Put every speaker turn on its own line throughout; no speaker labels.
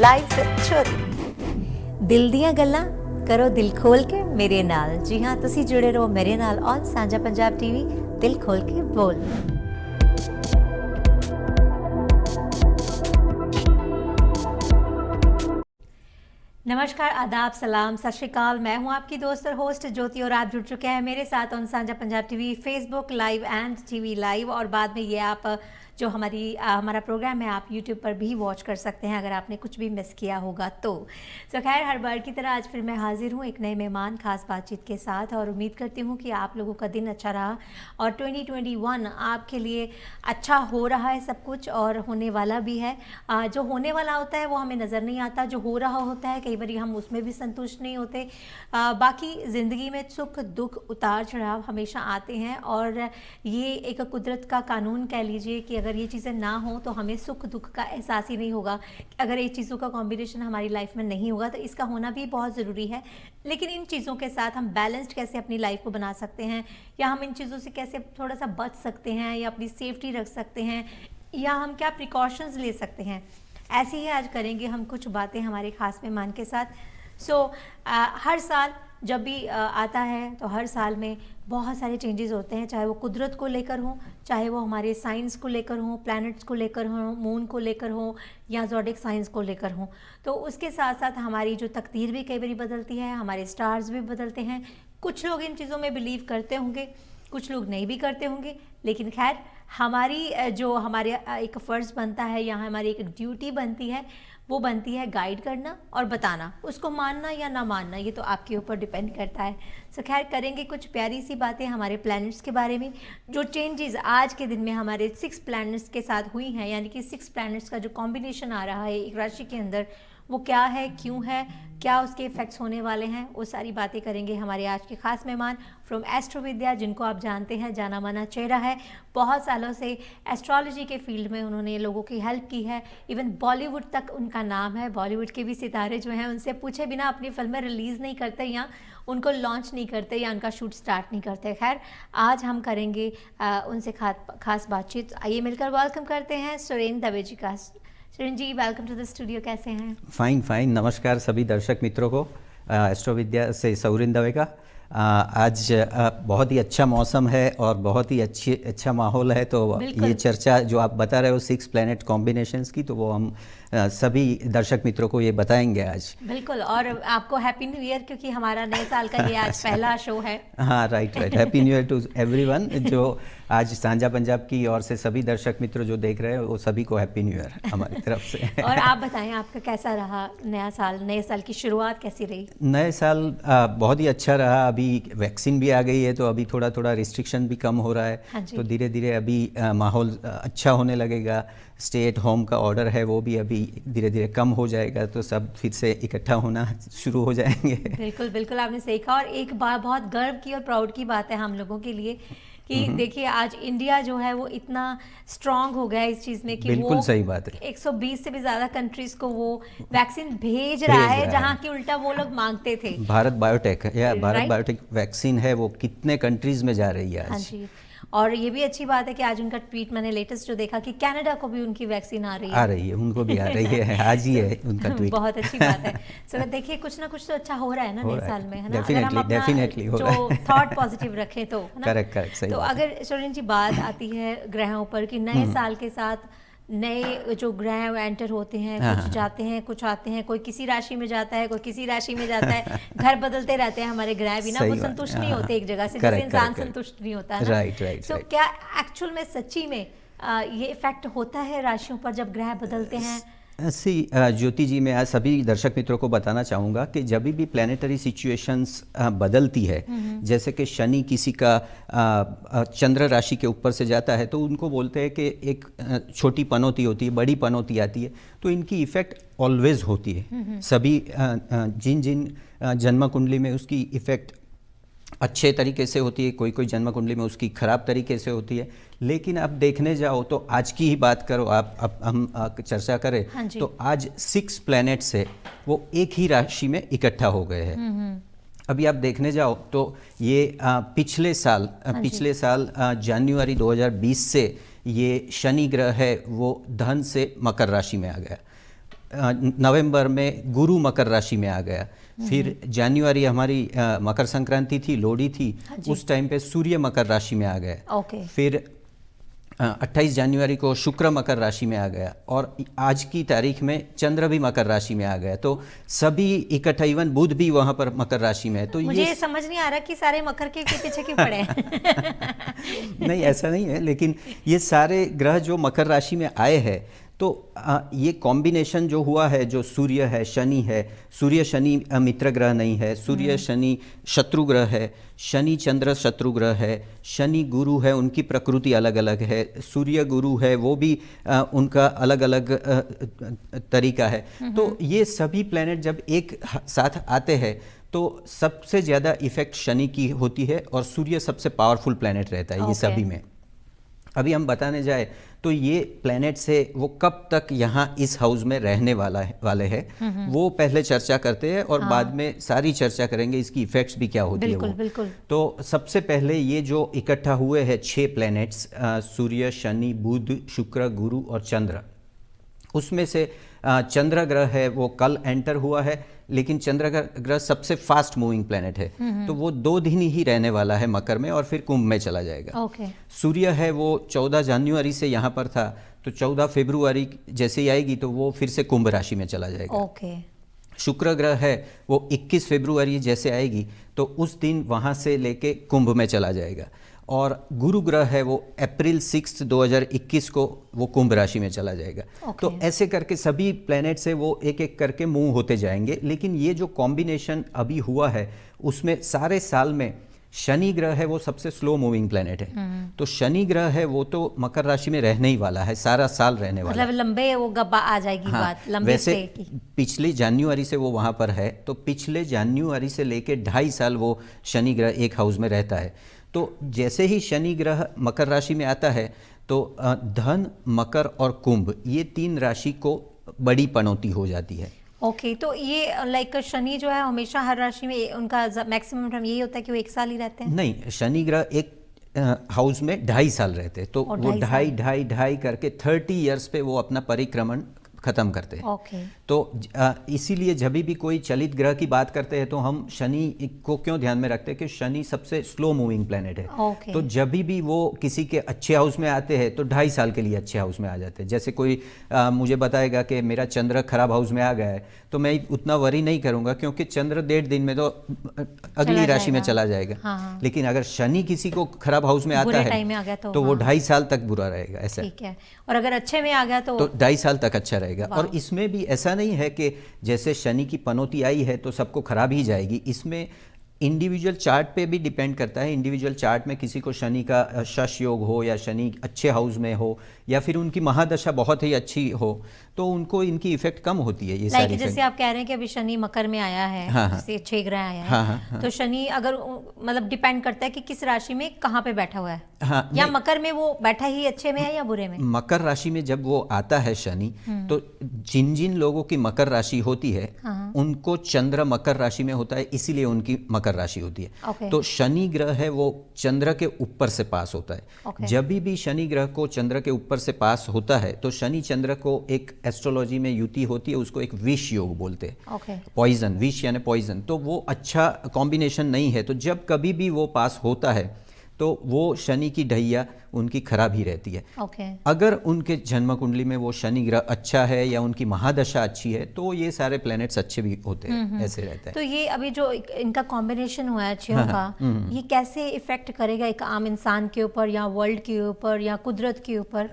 Live ਚੋਰੀ ਦਿਲ ਦੀਆਂ ਗੱਲਾਂ ਕਰੋ ਦਿਲ ਖੋਲ ਕੇ ਮੇਰੇ ਨਾਲ। ਜੀ ਹਾਂ, ਤੁਸੀਂ ਜੁੜੇ ਰਹੋ ਮੇਰੇ ਨਾਲ ਔਨ ਸਾਂਝਾ ਪੰਜਾਬ ਟੀਵੀ। ਦਿਲ ਖੋਲ ਕੇ ਬੋਲ। नमस्कार, आदाब, सलाम, सत श्री अकाल। मैं हूं आपकी दोस्त और होस्ट ज्योति और आप जुड़ चुके हैं मेरे साथ ऑन साझा Punjab TV, Facebook live and TV live. और बाद में ये आप जो हमारा प्रोग्राम है आप यूट्यूब पर भी वॉच कर सकते हैं अगर आपने कुछ भी मिस किया होगा तो। खैर, हर बार की तरह आज फिर मैं हाजिर हूँ एक नए मेहमान खास बातचीत के साथ और उम्मीद करती हूँ कि आप लोगों का दिन अच्छा रहा और 2021 आपके लिए अच्छा हो रहा है सब कुछ और होने वाला भी है। जो होने वाला होता है वो हमें नज़र नहीं आता, जो हो रहा होता है कई बार हम उसमें भी संतुष्ट नहीं होते। बाकी ज़िंदगी में सुख दुख उतार चढ़ाव हमेशा आते हैं और ये एक कुदरत का कानून कह लीजिए कि अगर ये चीज़ें ना हो तो हमें सुख दुख का एहसास ही नहीं होगा। अगर ये चीज़ों का कॉम्बिनेशन हमारी लाइफ में नहीं होगा तो इसका होना भी बहुत ज़रूरी है। लेकिन इन चीज़ों के साथ हम बैलेंस्ड कैसे अपनी लाइफ को बना सकते हैं या हम इन चीज़ों से कैसे थोड़ा सा बच सकते हैं या अपनी सेफ्टी रख सकते हैं या हम क्या प्रिकॉशंस ले सकते हैं, ऐसे ही आज करेंगे हम कुछ बातें हमारे ख़ास मेहमान के साथ। हर साल जब भी आता है तो हर साल में बहुत सारे चेंजेस होते हैं, चाहे वो कुदरत को लेकर हो, चाहे वो हमारे साइंस को लेकर हो, प्लैनेट्स को लेकर हो, मून को लेकर हो या ज़ोडिक साइंस को लेकर हो। तो उसके साथ साथ हमारी जो तकदीर भी कई बार बदलती है, हमारे स्टार्स भी बदलते हैं। कुछ लोग इन चीज़ों में बिलीव करते होंगे, कुछ लोग नहीं भी करते होंगे, लेकिन खैर हमारी जो हमारे एक फ़र्ज़ बनता है या हमारी एक ड्यूटी बनती है वो बनती है गाइड करना और बताना, उसको मानना या ना मानना ये तो आपके ऊपर डिपेंड करता है। खैर, करेंगे कुछ प्यारी सी बातें हमारे प्लैनेट्स के बारे में, जो चेंजेस आज के दिन में हमारे 6 प्लैनेट्स के साथ हुई हैं, यानी कि 6 प्लैनेट्स का जो कॉम्बिनेशन आ रहा है एक राशि के अंदर वो क्या है, क्यों है, क्या उसके इफ़ेक्ट्स होने वाले हैं, वो सारी बातें करेंगे हमारे आज के ख़ास मेहमान फ्रॉम एस्ट्रोविद्या, जिनको आप जानते हैं जाना माना चेहरा है। बहुत सालों से एस्ट्रोलॉजी के फील्ड में उन्होंने लोगों की हेल्प की है, इवन बॉलीवुड तक उनका नाम है। बॉलीवुड के भी सितारे जो हैं उनसे पूछे बिना अपनी फिल्में रिलीज़ नहीं करते या उनको लॉन्च नहीं करते या उनका शूट स्टार्ट नहीं करते। खैर, आज हम करेंगे उनसे खास बातचीत। आइए मिलकर वेलकम करते हैं सुरेन दवे जी का। सुरेन जी, वेलकम टू द स्टूडियो, कैसे हैं?
फाइन। नमस्कार सभी दर्शक मित्रों को। एस्ट्रोविद्या से सुरेन दवे का। आज बहुत ही अच्छा मौसम है और बहुत ही अच्छा माहौल है, तो ये चर्चा जो आप बता रहे हो 6 प्लैनेट कॉम्बिनेशंस की, तो वो हम सभी दर्शक मित्रों को ये बताएंगे आज।
बिल्कुल, और आपको हैप्पी न्यू ईयर, क्योंकि हमारा नए साल का ये आज पहला शो है।
हाँ, right. Happy new year to everyone. जो आज साझा पंजाब की ओर से सभी दर्शक मित्र जो देख रहे हैं वो सभी को हैप्पी न्यू ईयर हमारी तरफ से।
और आप बताएं आपका कैसा रहा नया साल, नए साल की शुरुआत कैसी रही?
नए साल बहुत ही अच्छा रहा। अभी वैक्सीन भी आ गई है तो अभी थोड़ा थोड़ा रिस्ट्रिक्शन भी कम हो रहा है।
हाँ,
तो धीरे धीरे अभी माहौल अच्छा होने लगेगा। स्टे एट होम का ऑर्डर है वो भी अभी धीरे धीरे कम हो जाएगा, तो सब फिर से इकट्ठा होना शुरू हो जाएंगे।
बिल्कुल बिल्कुल, आपने सही कहा। और एक बात बहुत गर्व की और प्राउड की बात है हम लोगों के लिए कि देखिए आज इंडिया जो है वो इतना स्ट्रांग हो गया है इस चीज़ में कि
बिल्कुल
वो
सही बात है।
120 से भी ज़्यादा कंट्रीज़ को वो वैक्सीन भेज रहा है, जहाँ की उल्टा वो लोग मांगते थे।
भारत बायोटेक वैक्सीन है वो कितने कंट्रीज़ में जा रही है आज।
हाँ जी, और ये भी अच्छी बात है कि आज उनका ट्वीट मैंने लेटेस्ट जो देखा कि कनाडा को भी उनकी वैक्सीन आ रही है,
उनको भी आ रही है। आज ही है उनका ट्वीट।
बहुत अच्छी बात है। सो देखिए कुछ ना कुछ तो अच्छा हो रहा है ना नए साल में, है ना?
डेफिनेटली हो रहा है।
जो थॉट पॉजिटिव रखें तो, है ना?
करेक्ट, सही।
तो अगर सुरेन जी बात आती है ग्रहों पर कि नए साल के साथ नए जो ग्रह एंटर होते हैं, कुछ जाते हैं कुछ आते हैं, कोई किसी राशि में जाता है कोई किसी राशि में जाता है, घर बदलते रहते हैं हमारे ग्रह भी ना, वो संतुष्ट नहीं होते एक जगह से, जैसे इंसान संतुष्ट नहीं होता है ना।
राइट।
सो क्या एक्चुअल में सच्ची में ये इफेक्ट होता है राशियों पर जब ग्रह बदलते हैं?
ऐसी ज्योति जी, मैं आज सभी दर्शक मित्रों को बताना चाहूँगा कि जब भी प्लानिटरी सिचुएशंस बदलती है, जैसे कि शनि किसी का चंद्र राशि के ऊपर से जाता है तो उनको बोलते हैं कि एक छोटी पनौती होती है, बड़ी पनौती आती है, तो इनकी इफ़ेक्ट ऑलवेज होती है। सभी जिन जन्म कुंडली में उसकी इफ़ेक्ट अच्छे तरीके से होती है, कोई जन्म कुंडली में उसकी खराब तरीके से होती है। लेकिन अब देखने जाओ तो आज की ही बात करो आप, अब हम चर्चा करें।
हाँ,
तो आज 6 प्लैनेट्स है वो एक ही राशि में इकट्ठा हो गए हैं। अभी आप देखने जाओ तो ये पिछले साल जनवरी 2020 से ये शनि ग्रह है वो धन से मकर राशि में आ गया। नवंबर में गुरु मकर राशि में आ गया। फिर जनवरी हमारी मकर संक्रांति थी, लोहड़ी थी, उस टाइम पे सूर्य मकर राशि में आ गया। फिर 28 जनवरी को शुक्र मकर राशि में आ गया और आज की तारीख में चंद्र भी मकर राशि में आ गया। तो सभी इकट्ठा, इवन बुध भी वहां पर मकर राशि में है। तो
मुझे ये समझ नहीं आ रहा कि सारे मकर के पीछे क्यों पड़े हैं।
नहीं, ऐसा नहीं है, लेकिन ये सारे ग्रह जो मकर राशि में आए हैं तो ये कॉम्बिनेशन जो हुआ है, जो सूर्य है, शनि है, सूर्य शनि मित्र ग्रह नहीं है, सूर्य शनि शत्रु ग्रह है, शनि चंद्र शत्रु ग्रह है, शनि गुरु है, उनकी प्रकृति अलग अलग है, सूर्य गुरु है वो भी उनका अलग अलग तरीका है। तो ये सभी प्लैनेट जब एक साथ आते हैं तो सबसे ज़्यादा इफेक्ट शनि की होती है और सूर्य सबसे पावरफुल प्लैनेट रहता है ये सभी में। अभी हम बताने जाए तो ये प्लैनेट से वो कब तक यहाँ इस हाउस में रहने वाले हैं वो पहले चर्चा करते हैं और बाद में सारी चर्चा करेंगे इसकी इफेक्ट्स भी क्या होती है वो।
बिल्कुल।
तो सबसे पहले ये जो इकट्ठा हुए हैं 6 प्लैनेट्स, सूर्य, शनि, बुध, शुक्र, गुरु और चंद्र, उसमें से चंद्र ग्रह है वो कल एंटर हुआ है, लेकिन चंद्र ग्रह सबसे फास्ट मूविंग प्लैनेट है तो वो 2 दिन ही रहने वाला है मकर में और फिर कुंभ में चला जाएगा। सूर्य है वो 14 जनवरी से यहाँ पर था तो 14 फरवरी जैसे ही आएगी तो वो फिर से कुंभ राशि में चला जाएगा। शुक्र ग्रह है वो 21 फरवरी जैसे आएगी तो उस दिन वहाँ से लेके कुंभ में चला जाएगा। और गुरु ग्रह है वो अप्रैल 6 2021 को वो कुंभ राशि में चला जाएगा। तो ऐसे करके सभी प्लैनेट से वो एक एक करके मूव होते जाएंगे। लेकिन ये जो कॉम्बिनेशन अभी हुआ है उसमें सारे साल में शनि ग्रह है वो सबसे स्लो मूविंग प्लैनेट है। तो शनि ग्रह है वो तो मकर राशि में रहने ही वाला है, सारा साल रहने वाला है।
मतलब लंबे वो गब्बा आ जाएगी बात लंबे
वैसे पिछले जनवरी से वो वहाँ पर है तो पिछले जनवरी से लेके 2.5 साल वो शनि ग्रह एक हाउस में रहता है। तो जैसे ही शनि ग्रह मकर राशि में आता है तो धन, मकर और कुंभ ये 3 राशि को बड़ी पनौती हो जाती है।
तो ये लाइक शनि जो है हमेशा हर राशि में उनका मैक्सिमम टाइम यही होता है कि वो 1 साल ही रहते हैं?
नहीं, शनि ग्रह एक हाउस में 2.5 साल रहते हैं तो वो ढाई करके 30 इयर्स पे वो अपना परिक्रमण खत्म करते हैं। तो इसीलिए जब भी कोई चलित ग्रह की बात करते हैं तो हम शनि को क्यों ध्यान में रखते हैं कि शनि सबसे स्लो मूविंग प्लैनेट है। तो जब भी वो किसी के अच्छे हाउस में आते हैं तो 2.5 साल के लिए अच्छे हाउस में आ जाते हैं। जैसे कोई मुझे बताएगा कि मेरा चंद्र खराब हाउस में आ गया है तो मैं उतना वरी नहीं करूंगा क्योंकि चंद्र 1.5 दिन में तो अगली राशि में चला जाएगा। लेकिन अगर शनि किसी को खराब हाउस में आता है तो वो 2.5 साल तक बुरा रहेगा। ऐसा है।
और अगर अच्छे में आ गया तो
2.5 साल तक अच्छा रहेगा। और इसमें भी ऐसा नहीं है कि जैसे शनि की पनौती आई है तो सबको खराब ही जाएगी। इसमें इंडिविजुअल चार्ट पे भी डिपेंड करता है। इंडिविजुअल चार्ट में किसी को शनि का शश योग हो या शनि अच्छे हाउस में हो या फिर उनकी महादशा बहुत ही अच्छी हो तो उनको इनकी इफेक्ट कम होती है। ये सारी
जैसे आप कह रहे हैं कि अभी शनि मकर में आया है, जैसे 6 ग्रह आया है, तो शनि अगर मतलब डिपेंड करता है कि किस राशि में कहाँ पे बैठा हुआ है, या मकर में वो बैठा ही अच्छे में है या बुरे में?
मकर राशि में जब वो आता है शनि तो जिन जिन लोगों की मकर राशि होती है उनको चंद्र मकर राशि में होता है, इसीलिए उनकी मकर राशि होती है। तो शनि ग्रह है वो चंद्र के ऊपर से पास होता है। जब भी शनि ग्रह को चंद्र के ऊपर से पास होता है तो शनि चंद्र को एक एस्ट्रोलॉजी में युति होती है, उसको एक विष योग बोलते हैं। पॉइजन, विष यानी पॉइजन, तो वो अच्छा कॉम्बिनेशन नहीं है। तो जब कभी भी वो पास होता है तो वो शनि की ढैया उनकी खराब ही रहती है। अगर उनके जन्म कुंडली में वो शनि ग्रह अच्छा है या उनकी महादशा अच्छी है तो ये सारे प्लैनेट्स अच्छे भी होते हैं। ऐसे रहता है।
तो ये अभी जो इनका कॉम्बिनेशन हुआ है अच्छे का, ये कैसे इफेक्ट करेगा एक आम इंसान के ऊपर या वर्ल्ड के ऊपर या कुदरत के ऊपर?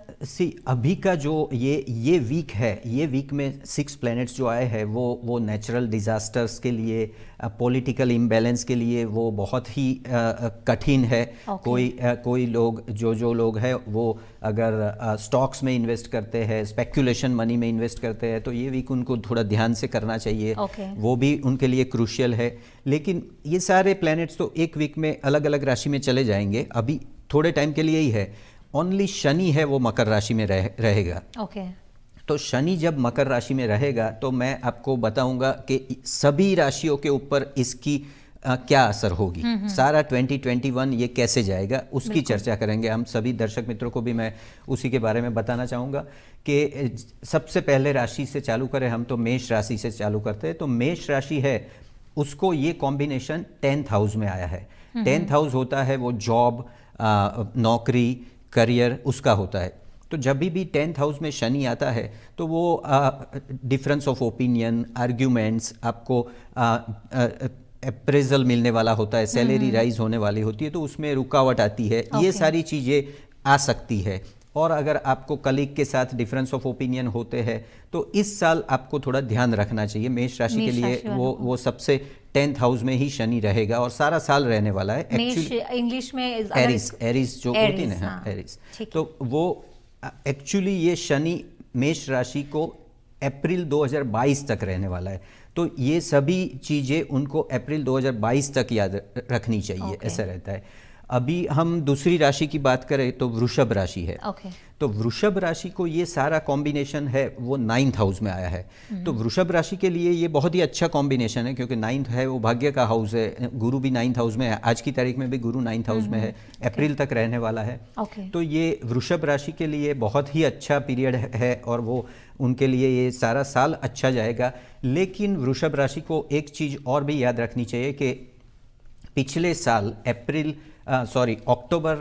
अभी का जो ये वीक है, ये वीक में 6 प्लैनेट्स जो आए हैं वो नेचुरल डिजास्टर्स के लिए, पॉलिटिकल इम्बैलेंस के लिए वो बहुत ही कठिन है। कोई लोग जो लोग हैं वो अगर स्टॉक्स में इन्वेस्ट करते हैं, स्पेक्यूलेशन मनी में इन्वेस्ट करते हैं तो ये वीक उनको थोड़ा ध्यान से करना चाहिए। वो भी उनके लिए क्रूशियल है। लेकिन ये सारे प्लैनेट्स तो एक वीक में अलग अलग राशि में चले जाएंगे, अभी थोड़े टाइम के लिए ही है। ओनली शनि है वो मकर राशि में रहेगा। तो शनि जब मकर राशि में रहेगा तो मैं आपको बताऊंगा कि सभी राशियों के ऊपर इसकी क्या असर होगी, सारा 2021 ये कैसे जाएगा, उसकी चर्चा करेंगे हम सभी दर्शक मित्रों को भी मैं उसी के बारे में बताना चाहूँगा कि सबसे पहले राशि से चालू करें हम, तो मेष राशि से चालू करते हैं। तो मेष राशि है उसको ये कॉम्बिनेशन 10th हाउस में आया है। 10th हाउस होता है वो जॉब, नौकरी, करियर उसका होता है। तो जब भी 10th हाउस में शनि आता है तो वो डिफरेंस ऑफ ओपिनियन, आर्ग्यूमेंट्स, आपको अप्रेजल मिलने वाला होता है, सैलरी राइज होने वाली होती है, तो उसमें रुकावट आती है। ये सारी चीज़ें आ सकती है। और अगर आपको कलीग के साथ डिफरेंस ऑफ ओपिनियन होते हैं तो इस साल आपको थोड़ा ध्यान रखना चाहिए। मेष राशि के लिए वो सबसे 10th हाउस में ही शनि रहेगा और सारा साल रहने वाला है।
एक्चुअली इंग्लिश में
एरिस जो होती है ना, एरिस, तो वो एक्चुअली ये शनि मेष राशि को अप्रैल 2022 तक रहने वाला है। तो ये सभी चीज़ें उनको अप्रैल 2022 तक याद रखनी चाहिए। ऐसा रहता है। अभी हम दूसरी राशि की बात करें तो वृषभ राशि है। तो वृषभ राशि को ये सारा कॉम्बिनेशन है वो 9th हाउस में आया है। तो वृषभ राशि के लिए ये बहुत ही अच्छा कॉम्बिनेशन है, क्योंकि 9th है वो भाग्य का हाउस है, गुरु भी 9th हाउस में है, आज की तारीख में भी गुरु 9th हाउस में है, अप्रैल तक रहने वाला है। तो ये वृषभ राशि के लिए बहुत ही अच्छा पीरियड है और वो उनके लिए ये सारा साल अच्छा जाएगा। लेकिन वृषभ राशि को एक चीज़ और भी याद रखनी चाहिए कि पिछले साल अक्टूबर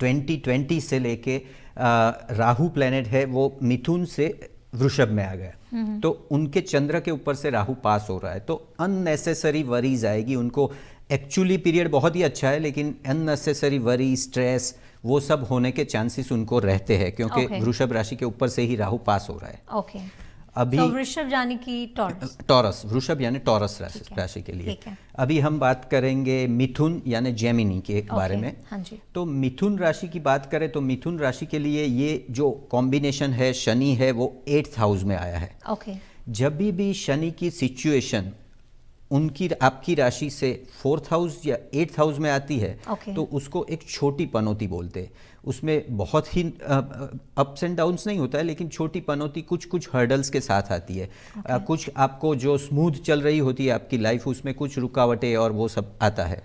2020 से लेके राहु प्लैनेट है वो मिथुन से वृषभ में आ गया। तो उनके चंद्र के ऊपर से राहु पास हो रहा है, तो अननेसेसरी वरीज आएगी उनको। एक्चुअली पीरियड बहुत ही अच्छा है, लेकिन अननेसेसरी वरी, स्ट्रेस, वो सब होने के चांसेस उनको रहते हैं, क्योंकि वृषभ राशि के ऊपर से ही राहु पास हो रहा है। अभी
वृषभ यानी कि
टॉरस, वृषभ यानी टॉरस राशि के लिए। अभी हम बात करेंगे मिथुन यानी जेमिनी के बारे में। तो मिथुन राशि की बात करें तो मिथुन राशि के लिए ये जो कॉम्बिनेशन है शनि है वो 8th हाउस में आया है। जब भी शनि की सिचुएशन उनकी आपकी राशि से 4th हाउस या 8th हाउस में आती है तो उसको एक छोटी पनौती बोलते हैं। उसमें बहुत ही अप्स एंड डाउन्स नहीं होता है, लेकिन छोटी पनौती कुछ कुछ हर्डल्स के साथ आती है। कुछ आपको जो स्मूथ चल रही होती है आपकी लाइफ, उसमें कुछ रुकावटें और वो सब आता है।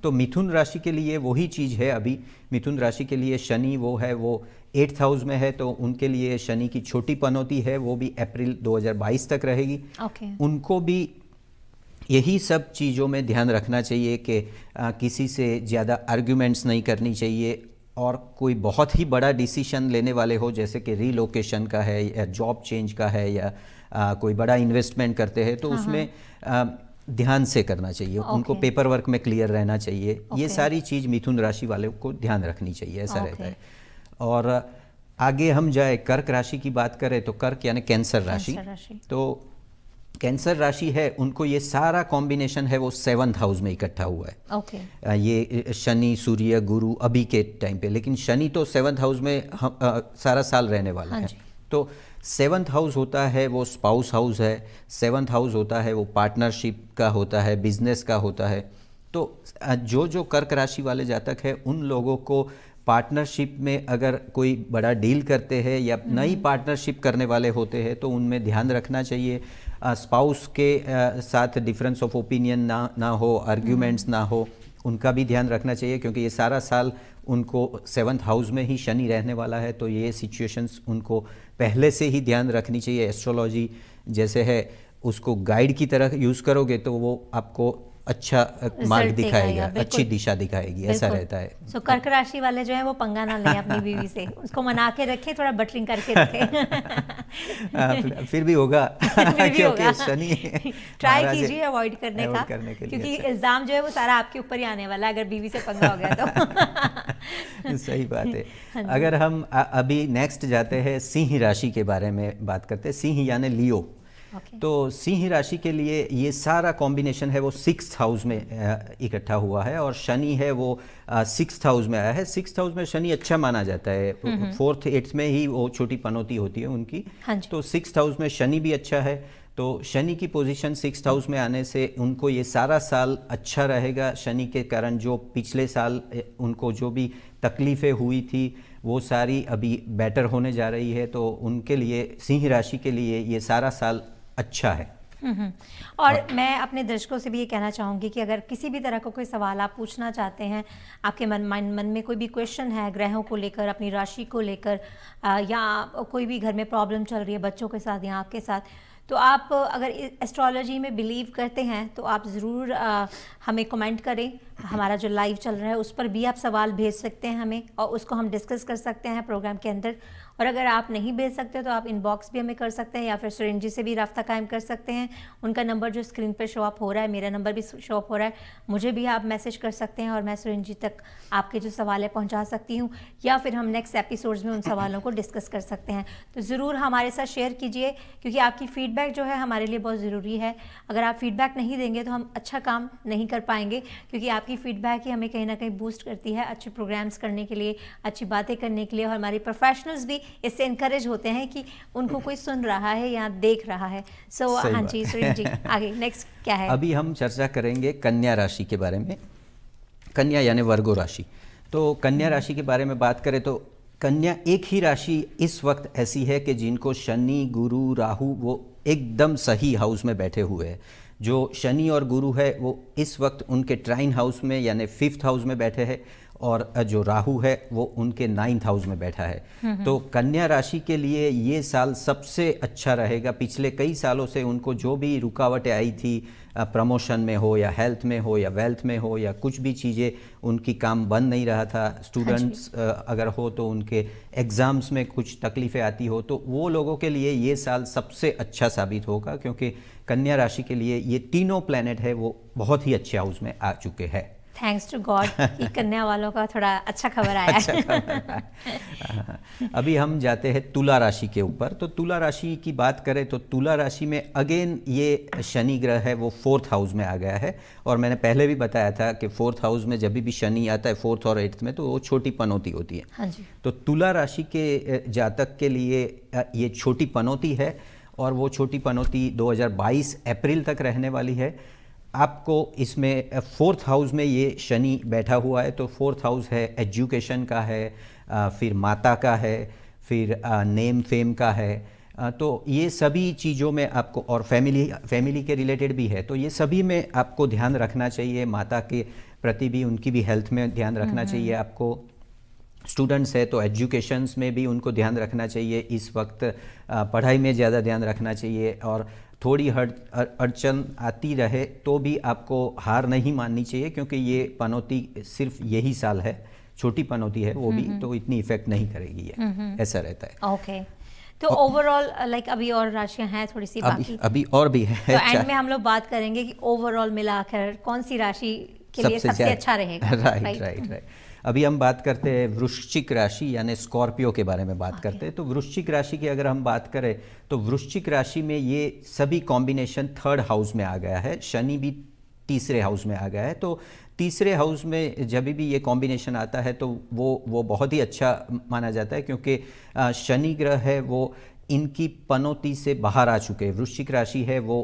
तो मिथुन राशि के लिए वही चीज़ है। अभी मिथुन राशि के लिए शनि वो है वो 8th हाउस में है, तो उनके लिए शनि की छोटी पनौती है, वो भी अप्रैल 2022 तक रहेगी। उनको भी यही सब चीज़ों में ध्यान रखना चाहिए कि किसी से ज़्यादा आर्ग्यूमेंट्स नहीं करनी चाहिए, और कोई बहुत ही बड़ा डिसीजन लेने वाले हो, जैसे कि रीलोकेशन का है या जॉब चेंज का है या कोई बड़ा इन्वेस्टमेंट करते हैं, तो उसमें ध्यान से करना चाहिए। उनको पेपर वर्क में क्लियर रहना चाहिए। ये सारी चीज़ मिथुन राशि वाले को ध्यान रखनी चाहिए, ऐसा रहता है। और आगे हम जाए कर्क राशि की बात करें तो कर्क यानी कैंसर राशि। तो कैंसर राशि है उनको ये सारा कॉम्बिनेशन है वो 7th हाउस में इकट्ठा हुआ है। ये शनि, सूर्य, गुरु अभी के टाइम पे, लेकिन शनि तो 7th हाउस में सारा साल रहने वाला है। तो 7th हाउस होता है वो स्पाउस हाउस है, 7th हाउस होता है वो पार्टनरशिप का होता है, बिजनेस का होता है। तो जो कर्क राशि वाले जातक है उन लोगों को पार्टनरशिप में अगर कोई बड़ा डील करते हैं या नई पार्टनरशिप करने वाले होते हैं तो उनमें ध्यान रखना चाहिए। स्पाउस के साथ डिफरेंस ऑफ ओपिनियन ना हो, आर्ग्यूमेंट्स ना हो, उनका भी ध्यान रखना चाहिए, क्योंकि ये सारा साल उनको 7th हाउस में ही शनि रहने वाला है। तो ये सिचुएशंस उनको पहले से ही ध्यान रखनी चाहिए। एस्ट्रोलॉजी जैसे है उसको गाइड की तरह यूज़ करोगे तो वो आपको अच्छा मार्ग दिखाएगा, अच्छी दिशा दिखाएगी, ऐसा रहता है।
सो कर्क राशि वाले जो है वो पंगा ना लें अपनी बीवी से, उसको मना के रखें, थोड़ा बटरिंग करके रखें।
फिर भी होगा क्योंकि शनि
ट्राई कीजिए अवॉइड करने का, क्योंकि इल्जाम जो है वो सारा आपके ऊपर ही आने वाला है अगर बीवी से पंगा हो गया तो।
सही बात है। अगर हम अभी नेक्स्ट जाते हैं सिंह राशि के बारे में बात करते हैं। सिंह यानी लियो। तो सिंह राशि के लिए ये सारा कॉम्बिनेशन है वो 6th हाउस में इकट्ठा हुआ है, और शनि है वो 6th हाउस में आया है। 6th हाउस में शनि अच्छा माना जाता है। 4th 8th में ही वो छोटी पनौती होती है उनकी। तो 6th हाउस में शनि भी अच्छा है। तो शनि की पोजीशन 6th हाउस में आने से उनको ये सारा साल अच्छा रहेगा। शनि के कारण जो पिछले साल उनको जो भी तकलीफ़ें हुई थी वो सारी अभी बेटर होने जा रही है। तो उनके लिए सिंह राशि के लिए ये सारा साल अच्छा है।
और मैं अपने दर्शकों से भी ये कहना चाहूँगी कि अगर किसी भी तरह का कोई सवाल आप पूछना चाहते हैं, आपके मन में कोई भी क्वेश्चन है ग्रहों को लेकर, अपनी राशि को लेकर, या कोई भी घर में प्रॉब्लम चल रही है बच्चों के साथ या आपके साथ, तो आप अगर एस्ट्रोलॉजी में बिलीव करते हैं तो आप ज़रूर हमें कमेंट करें। हमारा जो लाइव चल रहा है उस पर भी आप सवाल भेज सकते हैं हमें, और उसको हम डिस्कस कर सकते हैं प्रोग्राम के अंदर। और अगर आप नहीं भेज सकते तो आप इनबॉक्स भी हमें कर सकते हैं, या फिर सुरेंद्र जी से भी रब्ता कायम कर सकते हैं। उनका नंबर जो स्क्रीन पर शो अप हो रहा है, मेरा नंबर भी शो अप हो रहा है, मुझे भी आप मैसेज कर सकते हैं और मैं सुरेंद्र जी तक आपके जो सवाल है पहुँचा सकती हूँ, या फिर हम नेक्स्ट एपिसोड्स में उन सवालों को डिस्कस कर सकते हैं। तो ज़रूर हमारे साथ शेयर कीजिए, क्योंकि आपकी फ़ीडबैक जो है हमारे लिए बहुत ज़रूरी है। अगर आप फीडबैक नहीं देंगे तो हम अच्छा काम नहीं कर पाएंगे, क्योंकि आपकी फ़ीडबैक ही हमें कहीं ना कहीं बूस्ट करती है अच्छे प्रोग्राम्स करने के लिए, अच्छी बातें करने के लिए। और हमारे प्रोफेशनल्स भी इससे इनकरेज होते हैं कि उनको कोई सुन रहा है या देख रहा है। सो हाँ जी सुरेंद्र जी, आगे नेक्स्ट क्या है?
अभी हम चर्चा करेंगे कन्या राशि के बारे में। कन्या यानी वर्गो राशि। तो कन्या राशि के बारे में बात करें तो कन्या एक ही राशि इस वक्त ऐसी है कि जिनको शनि, गुरु, राहु वो एकदम सही हाउस में बैठे हुए हैं। जो शनि और गुरु है वो इस वक्त उनके ट्राइन हाउस में यानी 5th हाउस में बैठे हैं, और जो राहु है वो उनके 9th हाउस में बैठा है। तो कन्या राशि के लिए ये साल सबसे अच्छा रहेगा। पिछले कई सालों से उनको जो भी रुकावटें आई थी, प्रमोशन में हो या हेल्थ में हो या वेल्थ में हो या कुछ भी चीज़ें उनकी काम बन नहीं रहा था, स्टूडेंट्स अगर हो तो उनके एग्ज़ाम्स में कुछ तकलीफ़ें आती हो, तो वो लोगों के लिए ये साल सबसे अच्छा साबित होगा, क्योंकि कन्या राशि के लिए ये तीनों प्लैनेट है वो बहुत ही अच्छे हाउस में आ चुके हैं।
थैंक्स टू गॉड कि कन्या वालों का थोड़ा अच्छा खबर आया है।
अभी हम जाते हैं तुला राशि के ऊपर। तो तुला राशि की बात करें तो तुला राशि में अगेन ये शनि ग्रह है वो 4th हाउस में आ गया है। और मैंने पहले भी बताया था कि 4th हाउस में जब भी शनि आता है 4th और 8th में, तो वो छोटी पनौती होती है।
हाँ जी।
तो तुला राशि के जातक के लिए ये छोटी पनौती है, और वो छोटी पनौती 2022 अप्रैल तक रहने वाली है। आपको इसमें 4th हाउस में ये शनि बैठा हुआ है, तो 4th हाउस है एजुकेशन का है, फिर माता का है, फिर नेम फेम का है। तो ये सभी चीज़ों में आपको, और फैमिली के रिलेटेड भी है, तो ये सभी में आपको ध्यान रखना चाहिए। माता के प्रति भी, उनकी भी हेल्थ में ध्यान रखना चाहिए आपको। स्टूडेंट्स है तो एजुकेशंस में भी उनको ध्यान रखना चाहिए। इस वक्त पढ़ाई में ज़्यादा ध्यान रखना चाहिए, और थोड़ी अड़चन आती रहे तो भी आपको हार नहीं माननी चाहिए, क्योंकि ये पनौती सिर्फ यही साल है, छोटी पनौती है वो भी, तो इतनी इफेक्ट नहीं करेगी ये, ऐसा रहता है।
ओके, तो ओवरऑल लाइक अभी और राशियां हैं थोड़ी सी बाकी,
अभी और भी है।
तो एंड में हम लोग बात करेंगे कि ओवरऑल मिलाकर कौन सी राशि के लिए सबसे अच्छा रहेगा।
राइट। अभी हम बात करते हैं वृश्चिक राशि यानी स्कॉर्पियो के बारे में बात करते हैं। तो वृश्चिक राशि की अगर हम बात करें तो वृश्चिक राशि में ये सभी कॉम्बिनेशन 3rd हाउस में आ गया है। शनि भी 3रे हाउस में आ गया है। तो 3रे हाउस में जब भी ये कॉम्बिनेशन आता है तो वो बहुत ही अच्छा माना जाता है, क्योंकि शनि ग्रह है वो इनकी पनौती से बाहर आ चुके हैं। वृश्चिक राशि है वो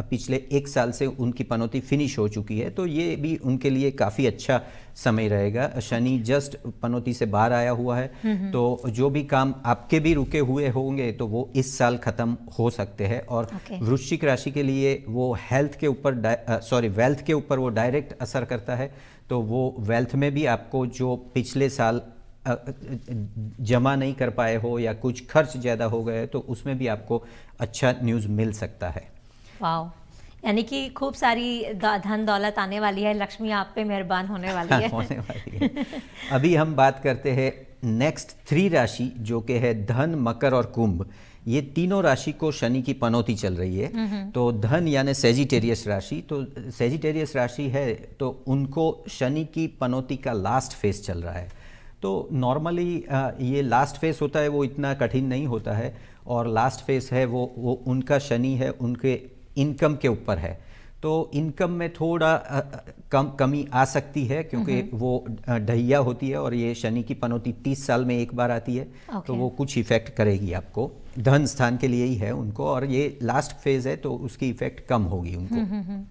पिछले 1 साल से उनकी पनौती फिनिश हो चुकी है, तो ये भी उनके लिए काफ़ी अच्छा समय रहेगा। शनि जस्ट पनौती से बाहर आया हुआ है, तो जो भी काम आपके भी रुके हुए होंगे तो वो इस साल ख़त्म हो सकते हैं। और वृश्चिक राशि के लिए वो वेल्थ के ऊपर वो डायरेक्ट असर करता है। तो वो वेल्थ में भी आपको जो पिछले साल जमा नहीं कर पाए हो या कुछ खर्च ज़्यादा हो गए तो उसमें भी आपको अच्छा न्यूज़ मिल सकता है।
वाह, यानी कि खूब सारी धन दौलत आने वाली है, लक्ष्मी आप पे मेहरबान होने वाली है।
अभी हम बात करते हैं नेक्स्ट 3 राशि जो कि है धन, मकर और कुंभ। ये तीनों राशि को शनि की पनौती चल रही है। तो धन यानी सेजिटेरियस राशि, तो सेजिटेरियस राशि है तो उनको शनि की पनौती का लास्ट फेज चल रहा है। तो नॉर्मली ये लास्ट फेस होता है वो इतना कठिन नहीं होता है, और लास्ट फेस है वो उनका शनि है उनके इनकम के ऊपर है। तो इनकम में थोड़ा कमी आ सकती है, क्योंकि वो ढैया होती है, और ये शनि की पनौती 30 साल में एक बार आती है। तो वो कुछ इफेक्ट करेगी आपको, धन स्थान के लिए ही है उनको, और ये लास्ट फेज है तो उसकी इफेक्ट कम होगी उनको।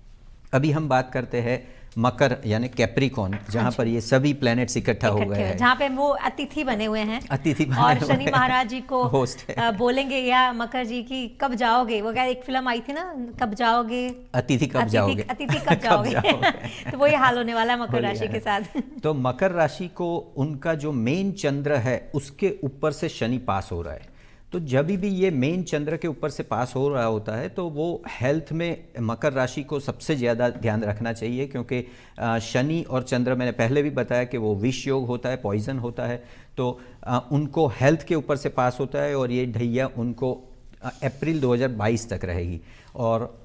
अभी हम बात करते हैं मकर यानी कैप्रिकॉन, जहाँ पर ये सभी प्लैनेट्स इकट्ठा हो गए हैं,
जहाँ पे वो अतिथि बने हुए हैं,
अतिथि बने
और
हुए
शनि
हैं,
महाराज जी को
होस्ट है।
बोलेंगे या मकर जी की कब जाओगे, वो क्या एक फिल्म आई थी ना, कब जाओगे
अतिथि कब जाओगे,
अतिथि कब जाओगे तो वही हाल होने वाला है मकर राशि के साथ।
तो मकर राशि को उनका जो मेन चंद्र है उसके ऊपर से शनि पास हो रहा है। तो जब भी ये मेन चंद्र के ऊपर से पास हो रहा होता है तो वो हेल्थ में मकर राशि को सबसे ज़्यादा ध्यान रखना चाहिए, क्योंकि शनि और चंद्र, मैंने पहले भी बताया कि वो विष योग होता है, पॉइजन होता है, तो उनको हेल्थ के ऊपर से पास होता है, और ये ढैया उनको अप्रैल 2022 तक रहेगी। और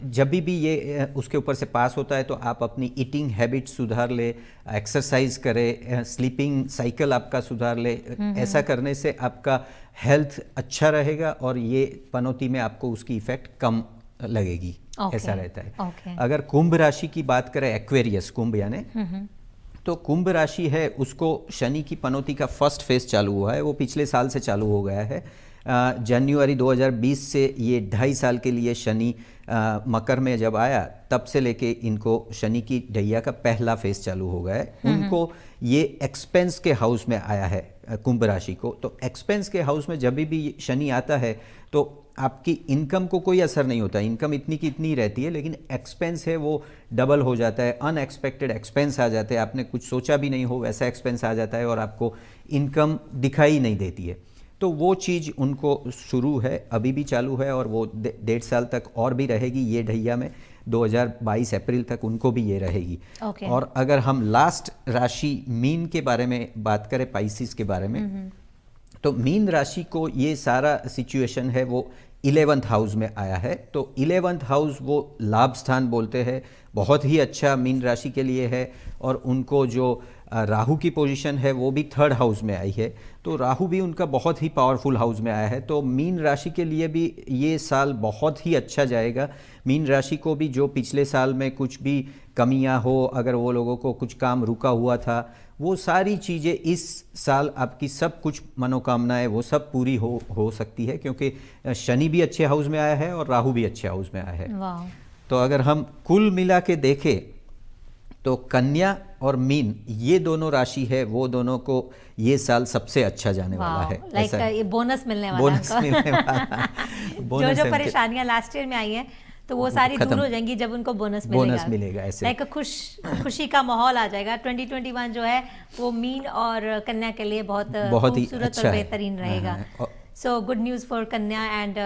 जब भी ये उसके ऊपर से पास होता है तो आप अपनी ईटिंग हैबिट सुधार ले, एक्सरसाइज करें, स्लीपिंग साइकिल आपका सुधार ले। ऐसा करने से आपका हेल्थ अच्छा रहेगा और ये पनौती में आपको उसकी इफेक्ट कम लगेगी। ऐसा रहता है। अगर कुंभ राशि की बात करें, एक्वेरियस कुंभ यानी, तो कुंभ राशि है, उसको शनि की पनौती का फर्स्ट फेज चालू हुआ है, वो पिछले साल से चालू हो गया है। जनवरी 2020 से ये 2.5 साल के लिए शनि मकर में जब आया तब से लेके इनको शनि की ढैया का पहला फेज चालू हो गया है। उनको ये एक्सपेंस के हाउस में आया है कुंभ राशि को। तो एक्सपेंस के हाउस में जब भी शनि आता है तो आपकी इनकम को कोई असर नहीं होता, इनकम इतनी की इतनी रहती है, लेकिन एक्सपेंस है वो डबल हो जाता है, अनएक्सपेक्टेड एक्सपेंस आ जाते हैं, आपने कुछ सोचा भी नहीं हो वैसा एक्सपेंस आ जाता है और आपको इनकम दिखाई नहीं देती है। तो वो चीज़ उनको शुरू है, अभी भी चालू है, और वो 1.5 साल तक और भी रहेगी ये ढैया में, 2022 अप्रैल तक उनको भी ये रहेगी। और अगर हम लास्ट राशि मीन के बारे में बात करें, पाइसिस के बारे में, तो मीन राशि को ये सारा सिचुएशन है वो 11th हाउस में आया है। तो 11th हाउस वो लाभ स्थान बोलते हैं, बहुत ही अच्छा मीन राशि के लिए है। और उनको जो राहु की पोजीशन है वो भी 3rd हाउस में आई है, तो राहु भी उनका बहुत ही पावरफुल हाउस में आया है। तो मीन राशि के लिए भी ये साल बहुत ही अच्छा जाएगा। मीन राशि को भी जो पिछले साल में कुछ भी कमियां हो, अगर वो लोगों को कुछ काम रुका हुआ था, वो सारी चीज़ें इस साल आपकी सब कुछ मनोकामनाएं वो सब पूरी हो सकती है, क्योंकि शनि भी अच्छे हाउस में आया है और राहु भी अच्छे हाउस में आया है। तो अगर हम कुल मिला के देखें तो कन्या और मीन ये दोनों राशि है, वो दोनों को ये साल सबसे अच्छा जाने वाला है।
लाइक ये बोनस मिलने वाला
बोनस मिलने वाला
जो परेशानियां लास्ट ईयर में आई हैं तो वो सारी दूर हो जाएंगी जब उनको बोनस
मिलेगा। ऐसे
लाइक खुशी का माहौल आ जाएगा। 2021 जो है वो मीन और कन्या के लिए बहुत खूबसूरत
अच्छा
और बेहतरीन रहेगा। सो गुड न्यूज़ फॉर कन्या एंड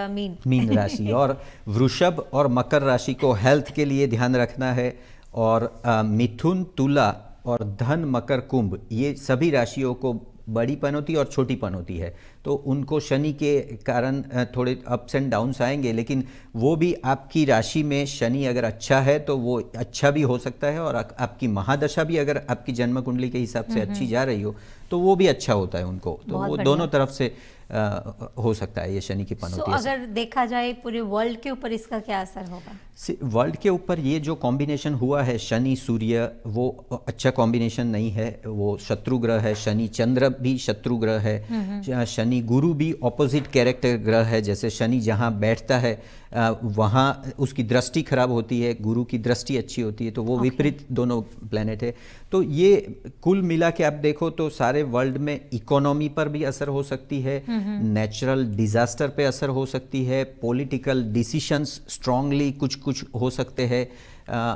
मीन राशि। और वृषभ और मकर राशि को हेल्थ के लिए ध्यान रखना है, और मिथुन, तुला और धन, मकर, कुंभ ये सभी राशियों को बड़ी पनौती और छोटी पनौती है, तो उनको शनि के कारण थोड़े अप्स एंड डाउन्स आएंगे, लेकिन वो भी आपकी राशि में शनि अगर अच्छा है तो वो अच्छा भी हो सकता है, और आपकी महादशा भी अगर आपकी जन्म कुंडली के हिसाब से अच्छी जा रही हो तो वो भी अच्छा होता है उनको। तो वो दोनों तरफ से हो सकता है ये शनि की पनौती।
अगर देखा जाए पूरे वर्ल्ड के ऊपर इसका क्या असर होगा?
वर्ल्ड के ऊपर ये जो कॉम्बिनेशन हुआ है शनि सूर्य, वो अच्छा कॉम्बिनेशन नहीं है, वो शत्रु ग्रह है। शनि चंद्र भी शत्रु ग्रह है, शनि गुरु भी ऑपोजिट कैरेक्टर ग्रह है। जैसे शनि जहाँ बैठता है वहाँ उसकी दृष्टि खराब होती है, गुरु की दृष्टि अच्छी होती है, तो वो विपरीत दोनों प्लेनेट है। तो ये कुल मिला के आप देखो तो सारे वर्ल्ड में इकोनॉमी पर भी असर हो सकती है, नेचुरल डिजास्टर पे असर हो सकती है, पॉलिटिकल डिसीशंस स्ट्रांगली कुछ हो सकते हैं,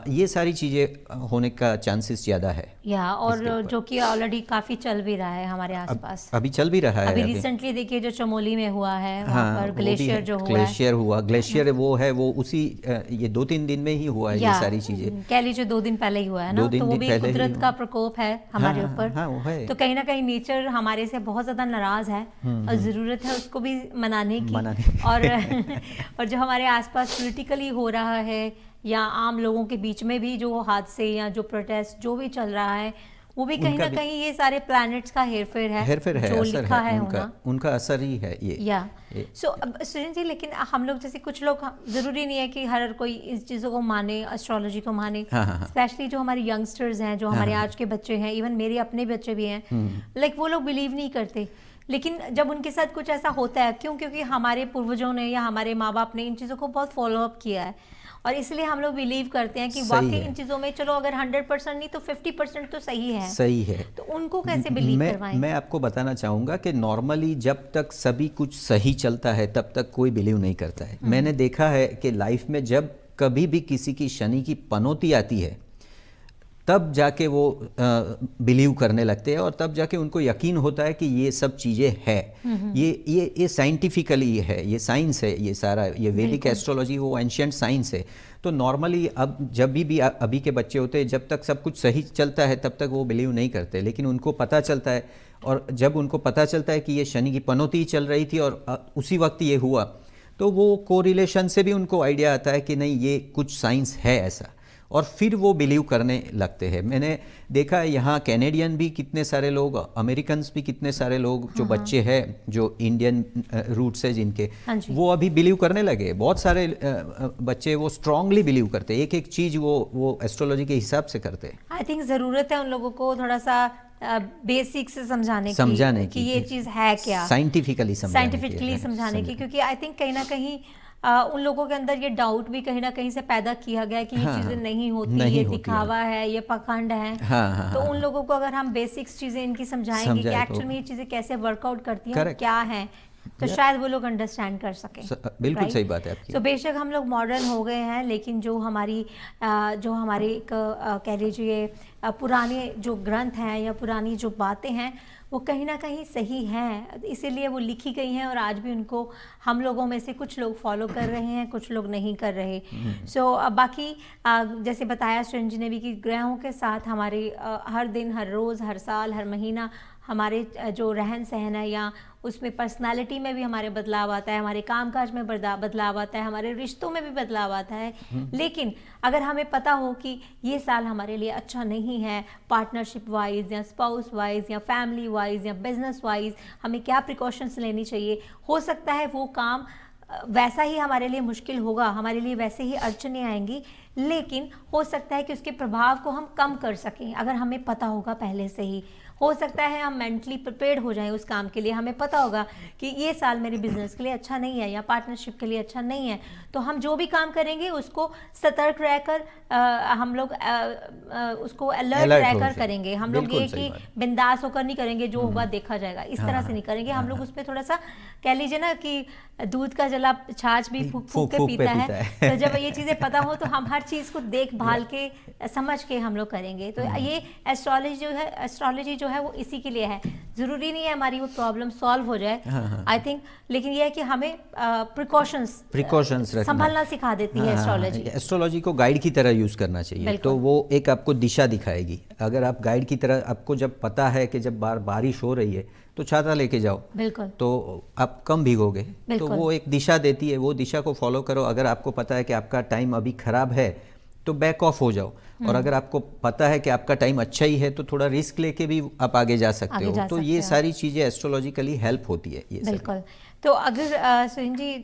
ये सारी चीज़ें होने का चांसेस ज़्यादा है।
और जो कि ऑलरेडी काफ़ी चल भी रहा है हमारे आसपास।
अभी चल भी रहा है।
अभी रिसेंटली देखिए जो चमोली में हुआ है, वहाँ पर ग्लेशियर जो हुआ,
ग्लेशियर वो है, वो उसी ये 2-3 दिन में ही हुआ है। ये सारी चीज़ें
कह लीजिए 2 दिन पहले ही हुआ है ना, तो वो भी कुदरत का प्रकोप है हमारे ऊपर। तो कहीं ना कहीं नेचर हमारे से बहुत ज़्यादा नाराज़ है और ज़रूरत है उसको भी मनाने की। और जो हमारे आसपास पॉलिटिकली हो रहा है या आम लोगों के बीच में भी जो हादसे या जो प्रोटेस्ट जो भी चल रहा है, वो भी कहीं ना कहीं ये सारे प्लैनेट्स का हेरफेर है, जो लिखा है
उनका असर ही है ये।
सो अब सुनील जी, लेकिन हम लोग जैसे कुछ लोग, जरूरी नहीं है कि हर कोई इस चीज़ों को माने, एस्ट्रोलॉजी को माने। स्पेशली जो हमारे यंगस्टर्स हैं, जो हमारे आज के बच्चे हैं, इवन मेरे अपने बच्चे भी हैं, लाइक वो लोग बिलीव नहीं करते। लेकिन जब उनके साथ कुछ ऐसा होता है, क्यों? क्योंकि हमारे पूर्वजों ने या हमारे माँ बाप ने इन चीज़ों को बहुत फॉलो अप किया है, और इसलिए हम लोग बिलीव करते हैं कि
सही
वाकई
है।
इन चीज़ों में चलो अगर 100% नहीं तो 50% तो सही है।
सही है।
तो उनको कैसे बिलीव करवाएं?
मैं आपको बताना चाहूँगा कि नॉर्मली जब तक सभी कुछ सही चलता है तब तक कोई बिलीव नहीं करता है। मैंने देखा है कि लाइफ में जब कभी भी किसी की शनि की पनौती आती है तब जाके वो बिलीव करने लगते हैं, और तब जाके उनको यकीन होता है कि ये सब चीज़ें है। ये साइंटिफिकली है, ये साइंस है, ये सारा ये वैदिक एस्ट्रोलॉजी वो एंशियंट साइंस है। तो नॉर्मली अब जब भी अभी के बच्चे होते हैं, जब तक सब कुछ सही चलता है तब तक वो बिलीव नहीं करते, लेकिन उनको पता चलता है, और जब उनको पता चलता है कि ये शनि की पनौती चल रही थी और उसी वक्त ये हुआ, तो वो कोरिलेशन से भी उनको आइडिया आता है कि नहीं ये कुछ साइंस है ऐसा, और फिर वो बिलीव करने लगते हैं। मैंने देखा है यहाँ कैनेडियन भी कितने सारे लोग, अमेरिकन्स भी कितने सारे लोग जो बच्चे हैं जो इंडियन रूट से जिनके, वो अभी बिलीव करने लगे। बहुत सारे बच्चे वो स्ट्रांगली बिलीव करते हैं, एक एक चीज़ वो एस्ट्रोलॉजी के हिसाब से करते हैं।
आई थिंक ज़रूरत है उन लोगों को थोड़ा सा बेसिक से समझाने की ये चीज़ है क्या,
साइंटिफिकली
समझाने की, क्योंकि आई थिंक कहीं ना कहीं उन लोगों के अंदर ये डाउट भी कहीं ना कहीं से पैदा किया गया कि ये चीज़ें नहीं होती, ये दिखावा है, ये पखंड है। तो उन लोगों को अगर हम बेसिक्स चीज़ें इनकी समझाएंगे कि एक्चुअल में ये चीज़ें कैसे वर्कआउट करती हैं और क्या है, तो शायद वो लोग अंडरस्टैंड कर सकें।
बिल्कुल सही बात है आपकी।
तो बेशक हम लोग मॉडर्न हो गए हैं, लेकिन जो हमारी कह लीजिए पुराने जो ग्रंथ हैं या पुरानी जो बातें हैं वो कहीं ना कहीं सही हैं, इसीलिए वो लिखी गई हैं, और आज भी उनको हम लोगों में से कुछ लोग फॉलो कर रहे हैं, कुछ लोग नहीं कर रहे। बाकी जैसे बताया सृजन जी ने भी कि ग्रहों के साथ हमारे हर दिन, हर रोज़, हर साल, हर महीना हमारे जो रहन सहन है या उसमें पर्सनालिटी में भी हमारे बदलाव आता है, हमारे कामकाज में बदलाव आता है, हमारे रिश्तों में भी बदलाव आता है। लेकिन अगर हमें पता हो कि ये साल हमारे लिए अच्छा नहीं है, पार्टनरशिप वाइज या स्पाउस वाइज या फैमिली वाइज या बिजनेस वाइज, हमें क्या प्रिकॉशंस लेनी चाहिए। हो सकता है वो काम वैसा ही हमारे लिए मुश्किल होगा, हमारे लिए वैसे ही अड़चनें आएंगी, लेकिन हो सकता है कि उसके प्रभाव को हम कम कर सकें अगर हमें पता होगा पहले से ही। हो सकता है हम मेंटली प्रिपेयर्ड हो जाएं उस काम के लिए, हमें पता होगा कि ये साल मेरे बिजनेस के लिए अच्छा नहीं है या पार्टनरशिप के लिए अच्छा नहीं है, तो हम जो भी काम करेंगे उसको सतर्क रहकर हम लोग उसको अलर्ट रहकर करेंगे। हम लोग ये कि बिंदास होकर नहीं करेंगे, जो होगा देखा जाएगा, इस तरह से नहीं करेंगे। हम लोग उसमें थोड़ा सा कह लीजिए ना कि दूध का जला छाछ भी फूक फूक के पीता है। तो जब ये चीज़ें पता हो तो हम हर चीज़ को देखभाल के समझ के हम लोग करेंगे। तो ये एस्ट्रोलॉजी जो है वो इसी के लिए है। ज़रूरी नहीं है हमारी वो प्रॉब्लम सॉल्व हो जाए, आई थिंक, लेकिन ये है कि हमें प्रिकॉशंस संभलना सिखा देती है एस्ट्रोलॉजी।
एस्ट्रोलॉजी को गाइड की तरह यूज़ करना चाहिए, तो वो एक आपको दिशा दिखाएगी। अगर आप गाइड की तरह, आपको जब पता है कि जब बारिश हो रही है तो छाता लेके जाओ, बिल्कुल, तो आप कम भीगोगे, तो वो एक दिशा देती है, वो दिशा को फॉलो करो। अगर आपको पता है कि आपका टाइम अभी खराब है तो बैक ऑफ हो जाओ, और अगर आपको पता है कि आपका टाइम अच्छा ही है तो थोड़ा रिस्क लेके भी आप आगे जा सकते हो। तो ये सारी चीज़ें एस्ट्रोलॉजिकली हेल्प होती है ये
बिल्कुल। तो अगर सृजन जी,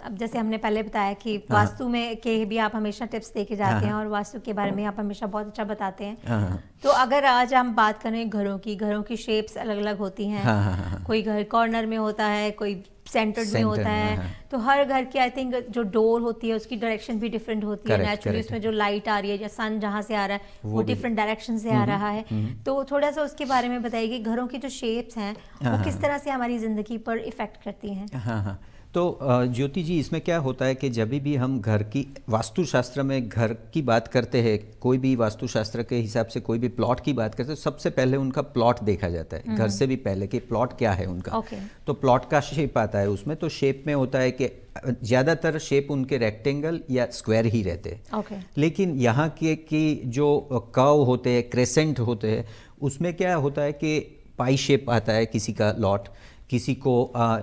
अब जैसे हमने पहले बताया कि वास्तु में के भी आप हमेशा टिप्स दे के जाते हैं और वास्तु के बारे में आप हमेशा बहुत अच्छा बताते हैं। तो अगर आज हम बात करें घरों की शेप्स अलग अलग होती हैं। कोई घर कॉर्नर में होता है, कोई सेंटर्ड में होता है। तो हर घर की आई थिंक जो डोर होती है उसकी डायरेक्शन भी डिफरेंट होती है। नेचुरली उसमें जो लाइट आ रही है या सन जहाँ से आ रहा है वो डिफरेंट डायरेक्शन से आ रहा है। तो थोड़ा सा उसके बारे में बताइए कि घरों की जो शेप्स हैं वो किस तरह से हमारी ज़िंदगी पर इफ़ेक्ट करती हैं।
तो ज्योति जी, इसमें क्या होता है कि जब भी हम घर की वास्तुशास्त्र में घर की बात करते हैं, कोई भी वास्तुशास्त्र के हिसाब से कोई भी प्लॉट की बात करते हैं, सबसे पहले उनका प्लॉट देखा जाता है, घर से भी पहले कि प्लॉट क्या है उनका। तो प्लॉट का शेप आता है उसमें। तो शेप में होता है कि ज़्यादातर शेप उनके रेक्टेंगल या स्क्वायर ही रहते हैं। लेकिन यहाँ के कि जो कर्व होते हैं, क्रेसेंट होते हैं, उसमें क्या होता है कि पाई शेप आता है किसी का लॉट, किसी को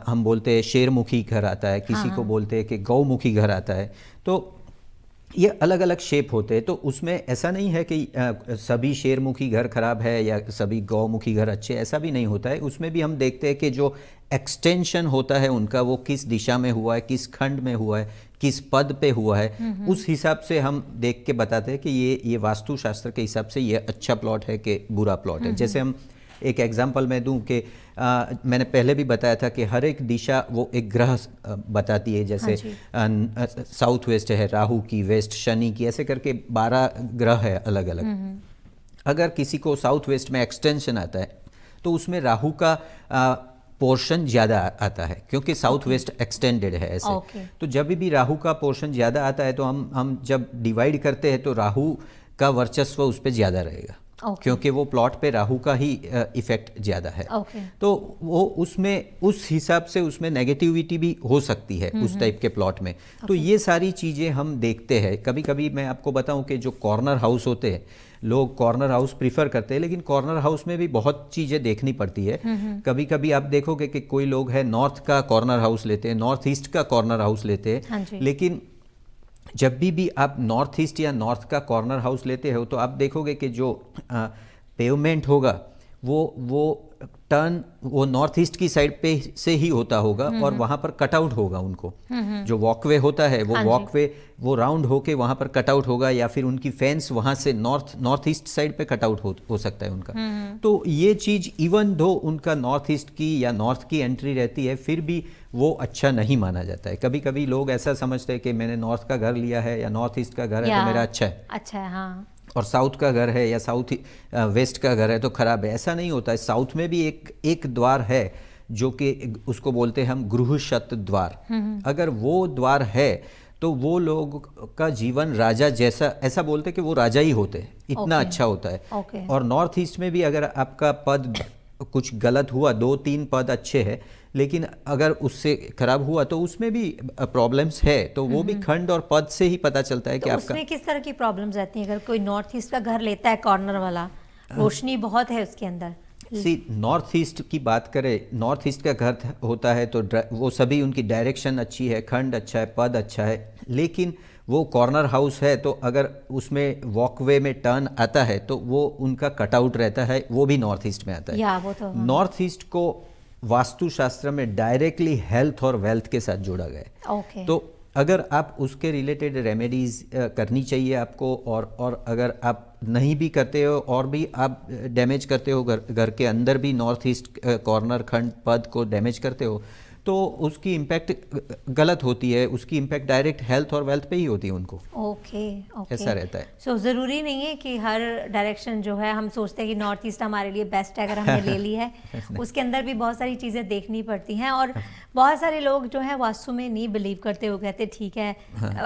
हम बोलते हैं शेरमुखी घर आता है, किसी को बोलते हैं कि गौमुखी घर आता है। तो ये अलग अलग शेप होते हैं। तो उसमें ऐसा नहीं है कि सभी शेरमुखी घर खराब है या सभी गौमुखी घर अच्छे, ऐसा भी नहीं होता है। उसमें भी हम देखते हैं कि जो एक्सटेंशन होता है उनका वो किस दिशा में हुआ है, किस खंड में हुआ है, किस पद पे हुआ है, उस हिसाब से हम देख के बताते हैं कि ये वास्तुशास्त्र के हिसाब से ये अच्छा प्लॉट है कि बुरा प्लॉट है। जैसे हम एक एग्जांपल मैं दूं कि मैंने पहले भी बताया था कि हर एक दिशा वो एक ग्रह बताती है, जैसे साउथ वेस्ट है राहु की, वेस्ट शनि की, ऐसे करके 12 ग्रह है अलग अलग। अगर किसी को साउथ वेस्ट में एक्सटेंशन आता है तो उसमें राहु का पोर्शन ज़्यादा आता है, क्योंकि साउथ वेस्ट एक्सटेंडेड है ऐसे। तो जब भी राहु का पोर्शन ज़्यादा आता है तो हम जब डिवाइड करते हैं तो राहु का वर्चस्व उस पर ज़्यादा रहेगा, क्योंकि वो प्लॉट पे राहु का ही इफेक्ट ज़्यादा है। तो वो उसमें उस हिसाब से उसमें नेगेटिविटी भी हो सकती है उस टाइप के प्लॉट में। तो ये सारी चीज़ें हम देखते हैं। कभी कभी मैं आपको बताऊं कि जो कॉर्नर हाउस होते हैं, लोग कॉर्नर हाउस प्रीफर करते हैं, लेकिन कॉर्नर हाउस में भी बहुत चीज़ें देखनी पड़ती है। कभी कभी आप देखोगे कि कोई लोग है नॉर्थ का कॉर्नर हाउस लेते हैं, नॉर्थ ईस्ट का कॉर्नर हाउस लेते हैं, लेकिन जब भी आप नॉर्थ ईस्ट या नॉर्थ का कॉर्नर हाउस लेते हो तो आप देखोगे कि जो पेवमेंट होगा वो टर्न वो नॉर्थ ईस्ट की साइड पे से ही होता होगा, और वहाँ पर कटआउट होगा उनको। जो वॉकवे होता है वो वॉकवे वो राउंड होके वहाँ पर कटआउट होगा, या फिर उनकी फेंस वहाँ से नॉर्थ ईस्ट साइड पे कटआउट हो सकता है उनका। तो ये चीज़ इवन दो उनका नॉर्थ ईस्ट की या नॉर्थ की एंट्री रहती है, फिर भी वो अच्छा नहीं माना जाता है। कभी कभी लोग ऐसा समझते हैं कि मैंने नॉर्थ का घर लिया है या नॉर्थ ईस्ट का घर है तो मेरा अच्छा है, हाँ, और साउथ का घर है या साउथ वेस्ट का घर है तो खराब है। ऐसा नहीं होता है। साउथ में भी एक द्वार है जो कि उसको बोलते हैं हम गृहशत द्वार। अगर वो द्वार है तो वो लोग का जीवन राजा जैसा, ऐसा बोलते हैं कि वो राजा ही होते हैं, इतना अच्छा होता है। और नॉर्थ ईस्ट में भी अगर आपका पद कुछ गलत हुआ, 2-3 पद अच्छे हैं, लेकिन अगर उससे खराब हुआ तो उसमें भी प्रॉब्लम्स है, तो वो भी खंड और पद से ही पता चलता है
तो
कि आपका
उसमें किस तरह की प्रॉब्लम्स रहती हैं। अगर कोई नॉर्थ ईस्ट का घर लेता है कॉर्नर वाला, रोशनी बहुत है उसके अंदर।
नॉर्थ ईस्ट की बात करें, नॉर्थ ईस्ट का घर होता है तो वो सभी उनकी डायरेक्शन अच्छी है, खंड अच्छा है, पद अच्छा है, लेकिन वो कॉर्नर हाउस है तो अगर उसमें वॉकवे में टर्न आता है तो वो उनका कटआउट रहता है, वो भी नॉर्थ ईस्ट में आता है।
वो तो
नॉर्थ ईस्ट को वास्तुशास्त्र में डायरेक्टली हेल्थ और वेल्थ के साथ जोड़ा गया है। तो अगर आप उसके रिलेटेड रेमेडीज करनी चाहिए आपको, और अगर आप नहीं भी करते हो और भी आप डैमेज करते हो घर के अंदर भी नॉर्थ ईस्ट कॉर्नर खंड पद को डैमेज करते हो, तो उसकी इम्पैक्ट गलत होती है, उसकी इम्पैक्ट डायरेक्ट हेल्थ और वेल्थ पे ही होती है उनको।
ओके
ऐसा रहता है।
सो ज़रूरी नहीं है कि हर डायरेक्शन जो है हम सोचते हैं कि नॉर्थ ईस्ट हमारे लिए बेस्ट है, अगर हमने ले ली है उसके अंदर भी बहुत सारी चीज़ें देखनी पड़ती हैं। और बहुत सारे लोग जो है वास्तु में नहीं बिलीव करते, वो कहते ठीक है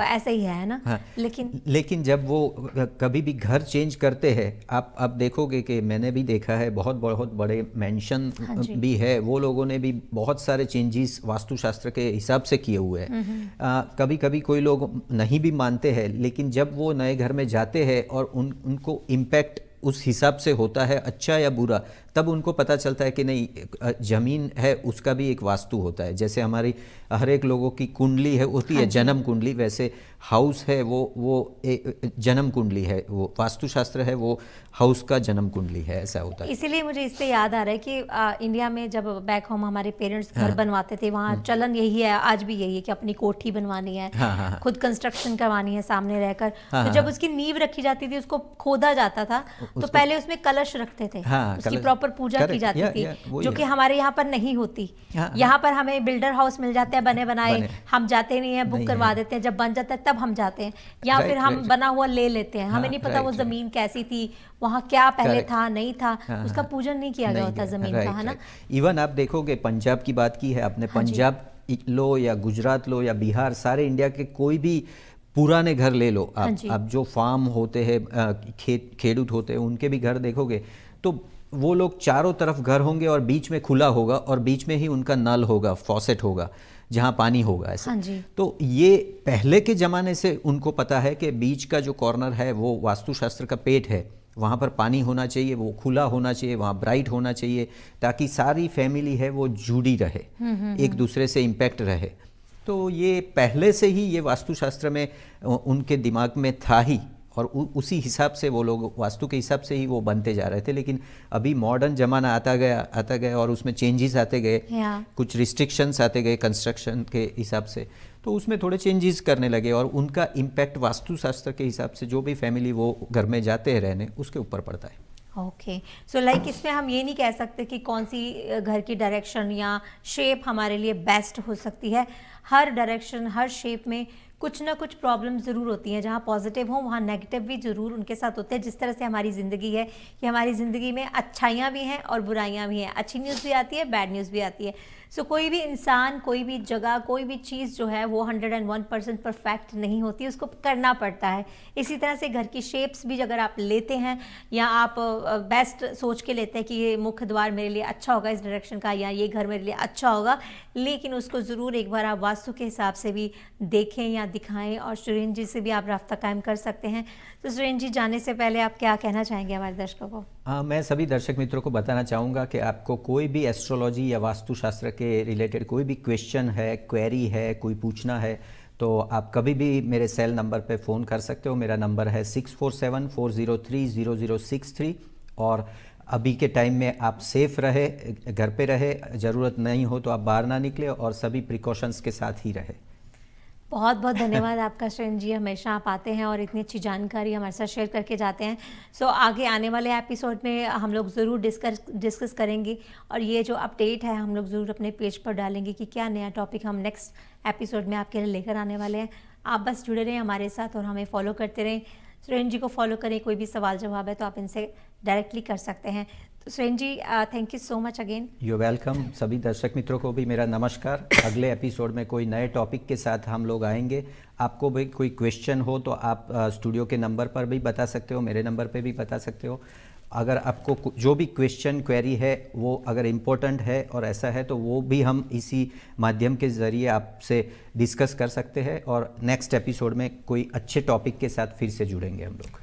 ऐसे ही है ना।
लेकिन जब वो कभी भी घर चेंज करते हैं, आप देखोगे कि मैंने भी देखा है, बहुत बहुत बड़े मेंशन भी है, वो लोगों ने भी बहुत सारे चेंजेस वास्तुशास्त्र के हिसाब से किए हुए हैं। कभी कभी कोई लोग नहीं भी मानते हैं, लेकिन जब वो नए घर में जाते हैं और उनको इम्पैक्ट उस हिसाब से होता है, अच्छा या बुरा, तब उनको पता चलता है कि नहीं, जमीन है उसका भी एक वास्तु होता है। जैसे हमारी हर एक लोगों की कुंडली है होती है जन्म कुंडली, वैसे हाउस है वो जन्म कुंडली है, वो वास्तुशास्त्र है वो हाउस का जन्म कुंडली है, ऐसा होता है।
इसीलिए मुझे इससे याद आ रहा है कि इंडिया में जब बैक होम हमारे पेरेंट्स घर बनवाते थे, वहाँ चलन यही है, आज भी यही है कि अपनी कोठी बनवानी है, खुद कंस्ट्रक्शन करवानी है सामने रहकर। तो जब उसकी नींव रखी जाती थी, उसको खोदा जाता था, तो पहले उसमें कलश रखते थे, उसकी प्रॉपर पूजा की जाती थी, जो कि हमारे यहाँ पर नहीं होती। यहाँ पर हमें बिल्डर हाउस मिल जाते हैं बने बनाए, हम जाते नहीं है, बुक करवा देते हैं, जब बन जाता है तब हम जाते हैं, या फिर हम बना हुआ ले लेते हैं। हमें नहीं पता वो जमीन कैसी थी, वहाँ क्या पहले था नहीं था, उसका पूजन नहीं किया गया होता जमीन का, है ना।
इवन आप देखोगे, पंजाब की बात की है आपने, पंजाब लो या गुजरात लो या बिहार, सारे इंडिया के कोई भी पुराने घर ले लो आप जो फार्म होते हैं, खेडूत होते हैं, उनके भी घर देखोगे तो वो लोग चारों तरफ घर होंगे और बीच में खुला होगा, और बीच में ही उनका नल होगा, फॉसेट होगा जहाँ पानी होगा, ऐसे। तो ये पहले के ज़माने से उनको पता है कि बीच का जो कॉर्नर है वो वास्तुशास्त्र का पेट है, वहाँ पर पानी होना चाहिए, वो खुला होना चाहिए, वहाँ ब्राइट होना चाहिए, ताकि सारी फैमिली है वो जुड़ी रहे, एक दूसरे से इम्पैक्ट रहे। तो ये पहले से ही ये वास्तुशास्त्र में उनके दिमाग में था ही, और उसी हिसाब से वो लोग वास्तु के हिसाब से ही वो बनते जा रहे थे। लेकिन अभी मॉडर्न ज़माना आता गया और उसमें चेंजेस आते गए, कुछ रिस्ट्रिक्शंस आते गए कंस्ट्रक्शन के हिसाब से, तो उसमें थोड़े चेंजेस करने लगे, और उनका इम्पैक्ट वास्तुशास्त्र के हिसाब से जो भी फैमिली वो घर में जाते हैं रहने, उसके ऊपर पड़ता है।
ओके, सो लाइक इसमें हम ये नहीं कह सकते कि कौन सी घर की डायरेक्शन या शेप हमारे लिए बेस्ट हो सकती है। हर डायरेक्शन, हर शेप में कुछ ना कुछ प्रॉब्लम ज़रूर होती हैं। जहाँ पॉजिटिव हो वहाँ नेगेटिव भी ज़रूर उनके साथ होते हैं। जिस तरह से हमारी ज़िंदगी है कि हमारी ज़िंदगी में अच्छाइयाँ भी हैं और बुराइयाँ भी हैं, अच्छी न्यूज़ भी आती है, बैड न्यूज़ भी आती है। सो कोई भी इंसान, कोई भी जगह, कोई भी चीज़ जो है वो 101% परफेक्ट नहीं होती, उसको करना पड़ता है। इसी तरह से घर की शेप्स भी अगर आप लेते हैं या आप बेस्ट सोच के लेते हैं कि ये मुख्य द्वार मेरे लिए अच्छा होगा इस डायरेक्शन का, या ये घर मेरे लिए अच्छा होगा, लेकिन उसको ज़रूर एक बार आप वास्तु के हिसाब से भी देखें या दिखाएं। और सुरेंद्र जी से भी आप राब्ता कायम कर सकते हैं। तो सुरेंद्र जी, जाने से पहले आप क्या कहना चाहेंगे हमारे दर्शकों को?
मैं सभी दर्शक मित्रों को बताना चाहूँगा कि आपको कोई भी एस्ट्रोलॉजी या वास्तुशास्त्र के रिलेटेड कोई भी क्वेश्चन है, क्वेरी है, कोई पूछना है, तो आप कभी भी मेरे सेल नंबर पे फ़ोन कर सकते हो। मेरा नंबर है 6474030063। और अभी के टाइम में आप सेफ़ रहे, घर पे रहे, ज़रूरत नहीं हो तो आप बाहर ना निकले और सभी प्रिकॉशंस के साथ ही रहे।
बहुत बहुत धन्यवाद आपका सुरेंद्र जी, हमेशा आप आते हैं और इतनी अच्छी जानकारी हमारे साथ शेयर करके जाते हैं। सो आगे आने वाले एपिसोड में हम लोग ज़रूर डिस्कस करेंगे और ये जो अपडेट है हम लोग ज़रूर अपने पेज पर डालेंगे कि क्या नया टॉपिक हम नेक्स्ट एपिसोड में आपके लिए लेकर आने वाले हैं। आप बस जुड़े रहें हमारे साथ और हमें फॉलो करते रहें। सुरेंद्र जी को फॉलो करें, कोई भी सवाल जवाब है तो आप इनसे डायरेक्टली कर सकते हैं। तो Surendra ji, thank you so much again.
You welcome. सभी दर्शक मित्रों को भी मेरा नमस्कार। अगले एपिसोड में कोई नए टॉपिक के साथ हम लोग आएंगे। आपको भी कोई क्वेश्चन हो तो आप स्टूडियो के नंबर पर भी बता सकते हो, मेरे नंबर पे भी बता सकते हो। अगर आपको जो भी क्वेश्चन क्वेरी है वो अगर इम्पोर्टेंट है और ऐसा है तो वो भी हम इसी माध्यम के ज़रिए आपसे डिस्कस कर सकते हैं और नेक्स्ट एपिसोड में कोई अच्छे टॉपिक के साथ फिर से जुड़ेंगे हम लोग।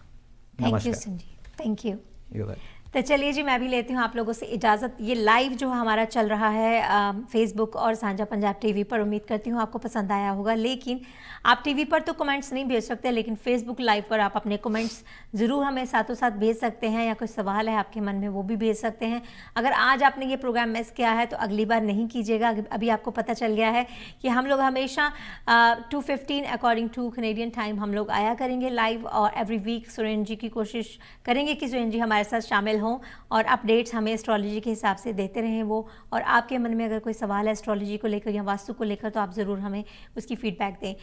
Thank you Surendra ji, thank you.
You welcome.
तो चलिए जी, मैं भी लेती हूँ आप लोगों से इजाज़त। ये लाइव जो हमारा चल रहा है फेसबुक और साझा पंजाब टीवी पर, उम्मीद करती हूँ आपको पसंद आया होगा। लेकिन आप टीवी पर तो कमेंट्स नहीं भेज सकते, लेकिन फेसबुक लाइव पर आप अपने कमेंट्स ज़रूर हमें साथों साथ भेज सकते हैं, या कोई सवाल है आपके मन में वो भी भेज सकते हैं। अगर आज आपने ये प्रोग्राम मिस किया है तो अगली बार नहीं कीजिएगा। अभी आपको पता चल गया है कि हम लोग हमेशा 2:15 अकॉर्डिंग टू कैनेडियन टाइम हम लोग आया करेंगे लाइव, और एवरी वीक सुरेंद्र जी की कोशिश करेंगे कि सुरेंद्र जी हमारे साथ शामिल हों और अपडेट्स हमें एस्ट्रोलॉजी के हिसाब से देते रहें वो। और आपके मन में अगर कोई सवाल है एस्ट्रोलॉजी को लेकर या वास्तु को लेकर तो आप ज़रूर हमें उसकी फीडबैक दें।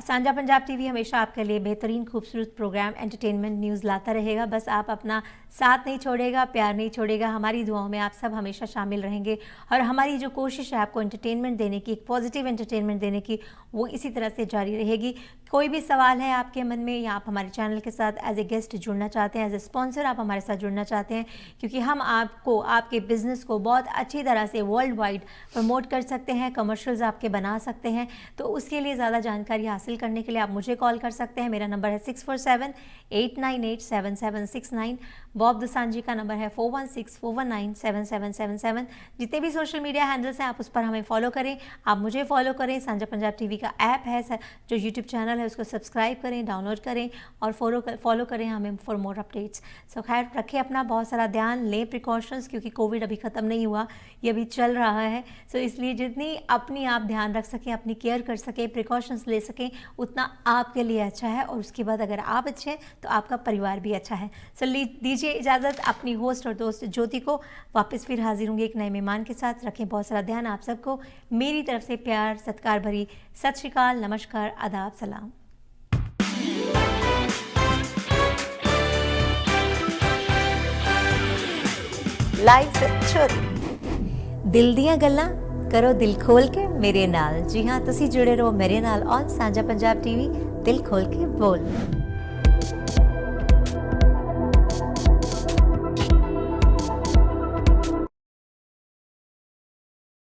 साझा पंजाब टीवी हमेशा आपके लिए बेहतरीन खूबसूरत प्रोग्राम, एंटरटेनमेंट, न्यूज़ लाता रहेगा। बस आप अपना साथ नहीं छोड़ेगा, प्यार नहीं छोड़ेगा। हमारी दुआओं में आप सब हमेशा शामिल रहेंगे और हमारी जो कोशिश है आपको एंटरटेनमेंट देने की, एक पॉजिटिव एंटरटेनमेंट देने की, वो इसी तरह से जारी रहेगी। कोई भी सवाल है आपके मन में या आप हमारे चैनल के साथ एज ए गेस्ट जुड़ना चाहते हैं, एज ए स्पॉन्सर आप हमारे साथ जुड़ना चाहते हैं, क्योंकि हम आपको, आपके बिज़नेस को बहुत अच्छी तरह से वर्ल्ड वाइड प्रमोट कर सकते हैं, कमर्शियल्स आपके बना सकते हैं, तो उसके लिए ज़्यादा जानकारी हासिल करने के लिए आप मुझे कॉल कर सकते हैं। मेरा नंबर है 6478987769। बॉब दोसांझी का नंबर है 4164197777। जितने भी सोशल मीडिया हैंडल्स हैं आप उस पर हमें फॉलो करें, आप मुझे फॉलो करें। साझा पंजाब टीवी का ऐप है जो यूट्यूब चैनल है, उसको सब्सक्राइब करें, डाउनलोड करें और फॉलो करें हमें फॉर मोर अपडेट्स। सो खैर, रखें अपना बहुत सारा ध्यान, लें प्रिकॉशंस, क्योंकि कोविड अभी ख़त्म नहीं हुआ, ये अभी चल रहा है। सो इसलिए जितनी अपनी आप ध्यान रख सकें, अपनी केयर कर सकें, प्रिकॉशंस ले सकें, उतना आपके लिए अच्छा है। और उसके बाद अगर आप अच्छे हैं तो आपका परिवार भी अच्छा है। सो दीजिए इजाज़त अपनी होस्ट और दोस्त ज्योति को। वापस फिर हाजिर होंगे एक नए मेहमान के साथ। रखें बहुत सारा ध्यान आप सबको। मेरी तरफ से प्यार, सत्कार भरी सत श्री अकाल, नमस्कार, आदाब, सलाम। लाइव छोरी दिल दियां गल्लां करो दिल खोल के मेरे नाल। जी हाँ, तुसी जुड़े रहो मेरे नाल ऑन साझा पंजाब टीवी, दिल खोल के बोल।